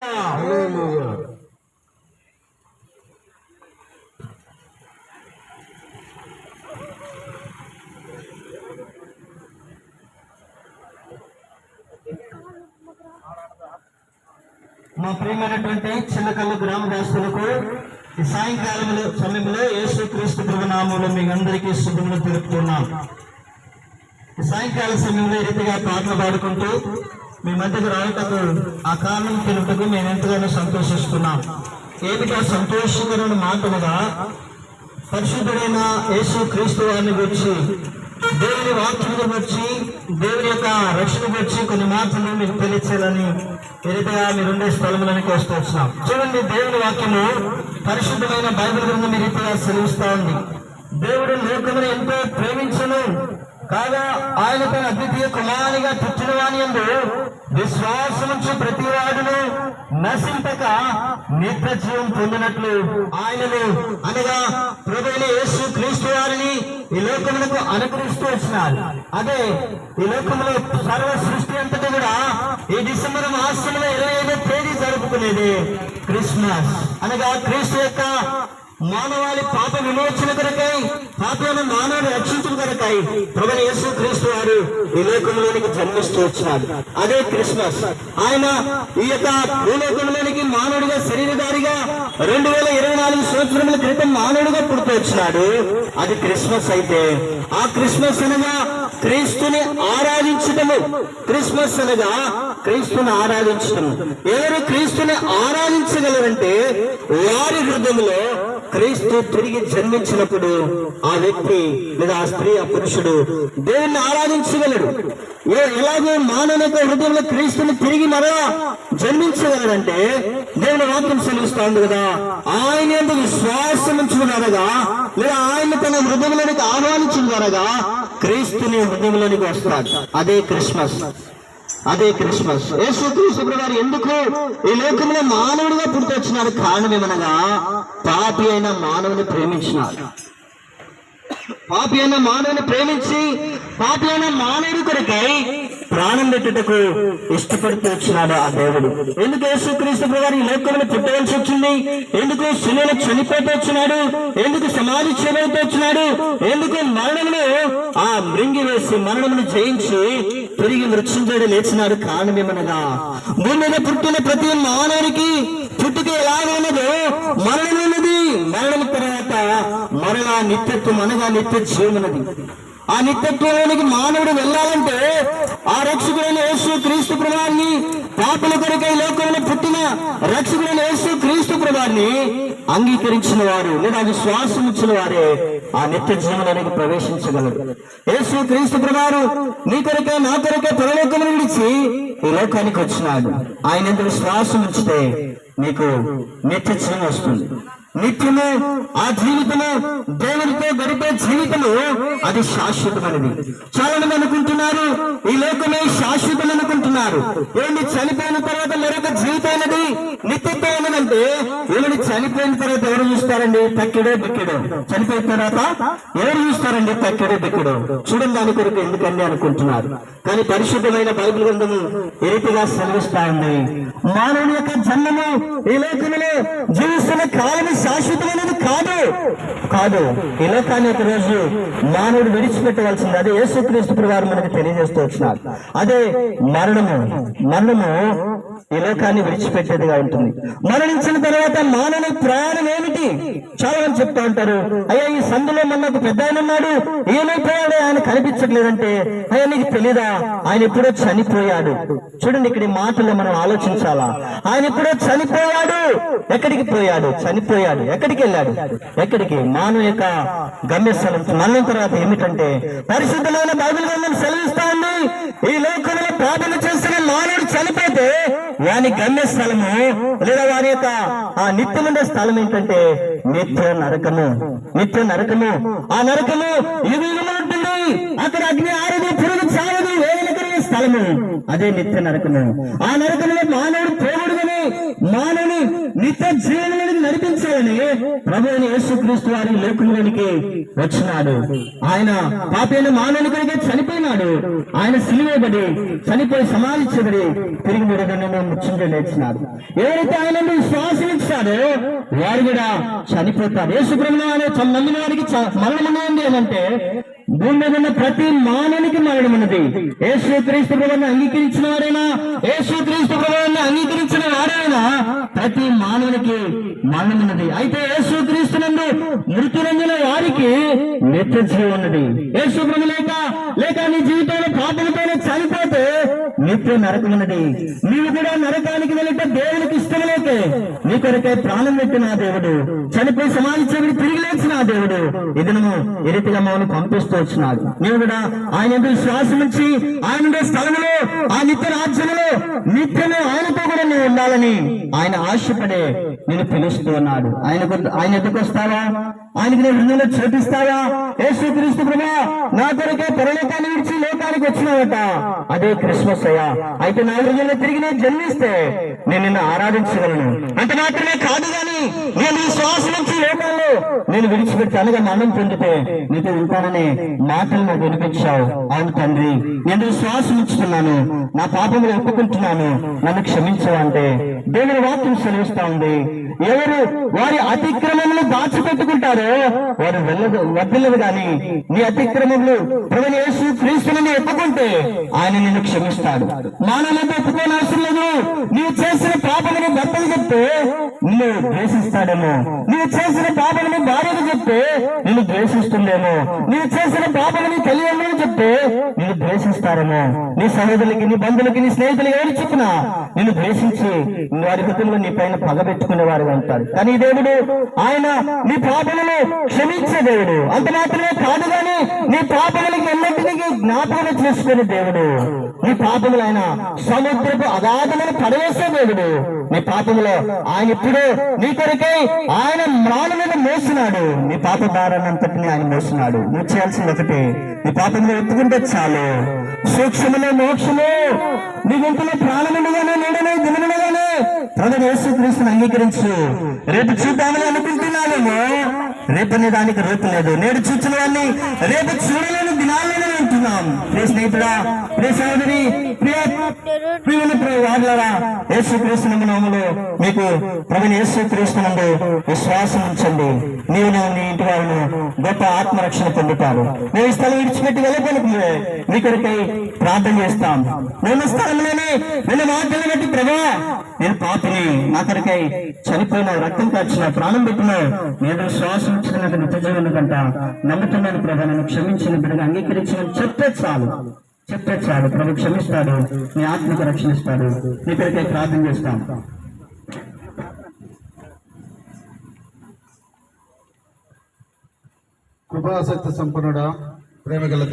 మా ప్రియమైనటువంటి చిన్నకల్లు గ్రామవాసులకు ఈ సాయంకాలం సమయంలో యేసుక్రీస్తు ప్రభు నామములో మీకు అందరికీ శుభములు తెలుపుతున్నాం. ఈ సాయంకాల సమయంలో ఈ రీతిగా పాటలు పాడుకుంటూ మీ మధ్యకు రావటకు ఆ కారణం తెలుపుటకు మేము ఎంతగానో సంతోషిస్తున్నాం. ఏమిటో సంతోషకరమైన మాటలుగా పరిశుద్ధుడైన యేసుక్రీస్తు వారిని గురించి, దేవుని వాక్యం గురించి, దేవుని యొక్క రక్షణ గురించి కొన్ని మాటలు మీకు తెలియచేయాలని ఏదైతే మీరుండే స్థలంలోనికి వస్తూ వచ్చినాం. చూడండి, దేవుని వాక్యము పరిశుద్ధమైన బైబిల్ గ్రంథం ఈ రీతిగా సెలవిస్తా ఉంది. దేవుడు లోకమును ఎంతో ప్రేమించను కాగా ఆయన తన అద్వితీయ కుమారునిగా పుట్టిన వాని యందు విశ్వాసముంచు ప్రతి వాడును నశింపక నిత్య జీవం పొందినట్లు ఆయనను అనగా ప్రభువైన యేసుక్రీస్తు వారిని ఈ లోకములకు అనుగ్రహిస్తూ వచ్చినారు. అదే ఈ లోకంలో సర్వ సృష్టి అంతటా కూడా ఈ డిసెంబర్ మాసంలో 25వ తేదీ జరుపుకునేది క్రిస్మస్. అనగా క్రీస్తు యొక్క మానవాళి పాప విమోచన కొరకై, పాపలను మానవుని రక్షించిన కొరకై ప్రభువైన యేసుక్రీస్తు వారు ఈ లోకంలోనికి జన్మిస్తూ వచ్చినాడు. అదే క్రిస్మస్. ఆయన ఈ యొక్క భూలోకంలోనికి మానవుడిగా శరీరధారిగా 2024 సంవత్సరముల క్రితం మానవుడిగా పుడుతూ వచ్చినాడు. అది క్రిస్మస్. అయితే ఆ క్రిస్మస్ అనగా క్రీస్తుని ఆరాధించటము. క్రిస్మస్ అనగా క్రీస్తుని ఆరాధించటము. ఎవరు క్రీస్తుని ఆరాధించగలరంటే వారి హృదయంలో క్రీస్తు తిరిగి జన్మించినప్పుడు ఆ వ్యక్తి లేదా ఆ స్త్రీ, ఆ పురుషుడు దేవుణ్ణి ఆరాధించగలడు. ఎలాగో మానవ హృదయంలో క్రీస్తుని తిరిగి మరలా జన్మించగలడంటే దేవుని వాక్యం సెలవిస్తోంది కదా, ఆయన యందు విశ్వాసం ఉంచుకున్నారగా లేదా ఆయన తన హృదయంలోనికి ఆహ్వానించుకున్నారగా క్రీస్తుని హృదయంలోనికి వస్తాడు. అదే క్రిస్మస్. అదే క్రిస్మస్. యేసుక్రీస్తు ప్రభువారు ఎందుకు ఈ లోకంలో మానవుడిగా పుట్టుకొచ్చినాడు? కారణం ఏమనగా పాపి అయిన మానవుని ప్రేమించినాడు. పాపి అయిన మానవుని ప్రేమించి పాపి అయిన మానవుడి కొరకై ప్రాణం పెట్టుటకు ఇష్టపడుతూ వచ్చినాడు ఆ దేవుడు. ఎందుకు యేసుక్రీస్తు ప్రభువారు ఈ లోకంలో పుట్టవలసి వచ్చింది? ఎందుకు శిలువలో చనిపోతూ వచ్చినాడు? ఎందుకు సమాధి చేయబడుతూ వచ్చినాడు? ఎందుకు మరణమును మృంగి వేసి మరణమును జయించి తిరిగి మృత్యుంజయుడు లేచినాడు? కారణం ఏమనగా భూమి మీద పుట్టిన ప్రతి మానవునికి పుట్టుక ఎలాగైనదో మరణం ఉన్నది. మరణం తర్వాత మరణ నిత్యత్వం అనగా నిత్య జీవనది. ఆ నిత్యత్వంలోనికి మానవుడు వెళ్ళాలంటే ఆ రక్షకుడైన యేసుక్రీస్తు ప్రభువారిని, పాపల కొరకై లోకంలో పుట్టిన రక్షకుడైన యేసుక్రీస్తు ప్రభువారిని అంగీకరించిన వారు లేదా విశ్వాసం ఇచ్చిన వారే ఆ నిత్య జీవనానికి ప్రవేశించగలరు. యేసుక్రీస్తు ప్రభువారు నీ కొరకే నా కొరకే పరలోకమును విడిచి ఈ లోకానికి వచ్చినాడు. ఆయన ఎంత విశ్వాసం ఉంచితే నీకు నిత్య జీవం వస్తుంది. నిత్యము ఆ జీవితము దేవునితో గడిపే జీవితము అది శాశ్వతమైనది. చాలా మంది అనుకుంటున్నారు ఈ లోకమే శాశ్వతం అనుకుంటున్నారు. ఏంటి చనిపోయిన తర్వాత మరొక జీవితమైనది నిత్యమైనదంటే ఏమిటి? చనిపోయిన తర్వాత ఎవరు చూస్తారండి? తక్కిడో బిక్కిడో. చనిపోయిన తర్వాత ఎవరు చూస్తారండి? తక్కిడో బిక్కిడో. చూడండి, దాని కొరకు ఎందుకండి అనుకుంటున్నారు. కానీ పరిశుద్ధమైన బైబిల్ గ్రంథము ఏ రీతిగా సెలవిస్తా ఉంది. మానవుని యొక్క జన్మము ఈ లోకములో జీవిస్తున్న కాలము శాశ్వతమైనది కాదు. ఈ లోకాన్ని ఒక రోజు మానవుడు విడిచిపెట్టవలసింది. అదే యేసుక్రీస్తు ప్రభువారు మనకు తెలియజేస్తూ వచ్చినారు. అదే మరణము ఈ లోకాన్ని విడిచిపెట్టేదిగా ఉంటుంది. మరణించిన తర్వాత మానవుని ప్రాణం ఏమిటి? చాలా మంది చెప్తా ఉంటారు, అయ్యా ఈ సందులో మనకు పెద్ద ఆయన ఉన్నాడు, ఏమైపోయాడు, ఆయన కనిపించట్లేదంటే అయ్యా నీకు తెలీదా ఆయన ఎప్పుడో చనిపోయాడు. చూడండి, ఇక్కడ మాటలు మనం ఆలోచించాలా. ఆయన ఎప్పుడో చనిపోయాడు. ఎక్కడికి పోయాడు? చనిపోయాడు. ఎక్కడికి వెళ్ళాడు? ఎక్కడికి? మానవ యొక్క గమ్యస్థలం. మరణం తర్వాత ఏమిటంటే పరిశుద్ధమైన బైబిల్ గ్రంథం సెలవిస్తా ఉంది, ఈ లోకంలో ప్రార్థన చేసిన మానవుడు చనిపోతే వాని గమ్యస్థలము లేదా వారి యొక్క ఆ నిత్యముండే స్థలం ఏంటంటే నిత్య నరకము. ఆ నరకము యుగములు ఉంటుంది. అక్కడ అగ్ని ఆరదు, పురుగు చావదు, వేదన స్థలము అదే నిత్య నరకము. ఆ నరకంలో మానవుడు పోగొడుగని మానవుని నిత్య జీవనానికి నడిపించాలని ప్రభు అయిన యేసుక్రీస్తు వారి లోకంలోనికి వచ్చినాడు. ఆయన పాపైన మానవుని కొరకే చనిపోయినాడు. ఆయన సిలువేయబడి చనిపోయి సమాధించబడి తిరిగి మూడగంటలో ముచ్చింజ లేచినాడు. ఎవరైతే ఆయన విశ్వాసం ఇచ్చాడో వారు కూడా చనిపోతారు. యేసుప్రభువు అనే నమ్మిన వారికి మరణం ఉంది అంటే భూమి మీద ఉన్న ప్రతి మానవునికి మరణం ఉన్నది. యేసుక్రీస్తు ప్రభువుని అంగీకరించిన వారైనా, యేసుక్రీస్తు ప్రభువుని అంగీకరించిన వారైనా ప్రతి మానవునికి మరణం ఉన్నది. అయితే యేసుక్రీస్తు నందు మృతి నొందిన వారికి నిత్య జీవం ఉన్నది. యేసు ప్రభు లేక నీ జీవితంలో పాపలతోనే చనిపోతే నిత్య నరకం ఉన్నది. నీవు కూడా నరకానికి వెళ్ళట దేవునికి ఇష్టం లేకే నీ కొరకే ప్రాణం పెట్టిన దేవుడు, చనిపోయి సమాధించబడి తిరిగి లేచిన దేవుడు ఇదనము ఈ రీతిగా మమ్మల్ని పంపిస్తూ వచ్చినాడు. నీవు కూడా ఆయన విశ్వాసం నుంచి ఆయన స్థలంలో ఆ నిత్య రాజ్యంలో నిత్యమే ఆయనతో కూడా నువ్వు ఉండాలని ఆయన ఆశపడే నేను పిలుస్తూ ఉన్నాడు. ఆయన ఎదుకు వస్తావా? ఆయనకి నేను హృదయంలో చూపిస్తావా? యేసుక్రీస్తు ప్రభువా నా కొరకే పరలోకాన్ని విడిచి లోకానికి వచ్చినావట, అదే క్రిస్మస్ అయ్యా. అయితే నా హృదయంలో తిరిగి నేను జన్మిస్తే నేను నిన్ను ఆరాధించగలను. అంత మాత్రమే కాదు గాని నేను ఈ శ్వాస నుంచి లోకాల్లో నేను విడిచిపెట్టి అనగా మరణం పొందితే నీతో ఉంటాననే మాటలు నాకు వినిపించావు. అవును తండ్రి, నేను శ్వాసం ఇస్తున్నాను, నా పాపములు ఒప్పుకుంటున్నాను, నన్ను క్షమించవు అంటే దేవుని వాక్యం సెలవిస్తా ఉంది. ఎవరు వారి అతిక్రమములు దాచిపెట్టుకుంటారో వారు వదిలేదు గాని నీ అతిక్రమములు ప్రభువైన యేసుక్రీస్తుని ఒప్పుకుంటే ఆయన నిన్ను క్షమిస్తాడు. మానవులతో ఒప్పుకోని అవసరం లేదు. నీవు చేసిన పాపమును భర్తకు చెప్తే నిన్ను ద్వేషిస్తాడేమో, నీవు చేసిన పాపమును భార్యకు చెప్తే నిన్ను ద్వేషిస్తుండేమో, నీవు చేసిన పాపముని తల్లిదండ్రులు చెప్తే నిన్ను ద్వేషిస్తారేమో, నీ సహోదరులకి, నీ బంధువులకి, నీ స్నేహితులు ఎవరు చెప్పినా నిన్ను ద్వేషించి వారి హృదయంలో నీ పైన పగ పెట్టుకునేవారు అంటాడు. కానీ దేవుడు ఆయన నీ పాపములను క్షమించే దేవుడు. అంత మాత్రమే కాదు గాని నీ పాపములకి ఎన్నటికీ జ్ఞాపకం చేసుకునే దేవుడు. నీ పాపములు ఆయన సముద్రపు అగాధములు పడవేసే దేవుడు. నీ పాపములో ఆయన ఇప్పుడు నీ కొరకై ఆయన మ్రాణ మీద మోసినాడు. నీ పాప భారాన్నంతటిని ఆయన మోసినాడు. నువ్వు చేయాల్సింది ఒకటి, నీ పాపములు ఎత్తుకుంటే చాలు. సూక్ష్మలో మోక్షము నీ గొంతులో ప్రాణములుగానే నీడనే దినములుగానే ప్రభువైన యేసుక్రీస్తుని అంగీకరించు. రేపు చూద్దామని అనుకుంటున్నావేమో, రేపు అనే దానికి రేపు లేదు. నేడు చూచిన వాడిని రేపు చూడలేని దినాలనే ఉంటున్నాం. ప్రియ స్నేహితుడా, ప్రియ సహోదరి, ప్రియ వాడులారా, యేసుక్రీస్తు నామములో మీకు ప్రభువైన యేసుక్రీస్తునందు విశ్వాసం ఉంచండి. నీవు నీ ఇంటి వారిని గొప్ప ఆత్మరక్షణ పొందుతారు. నేను స్థలం విడిచిపెట్టి వెళ్ళిపోయినప్పుడు మీ కొరకై ప్రార్థన చేస్తాం. నేను స్థలంలోనే నేను మాటలు బట్టి ప్రభువా నేను పాపిని, నా కొరకై చనిపోయిన, రక్తం కాచిన, ప్రాణం పెట్టిన, నేను శ్వాసం ఇచ్చిన నాకు నిత్య జీవనం కంట నమ్ముతున్నాను ప్రభు, నన్ను క్షమించిన బిడ్డగా అంగీకరించిన చెప్తే చాలు. ప్రభు క్షమిస్తాడు, నీ ఆత్మకు రక్షణిస్తాడు. నీ కొరకై ప్రార్థన చేస్తాం. కృపాసక్తి సంపన్నుడా, ప్రేమ గల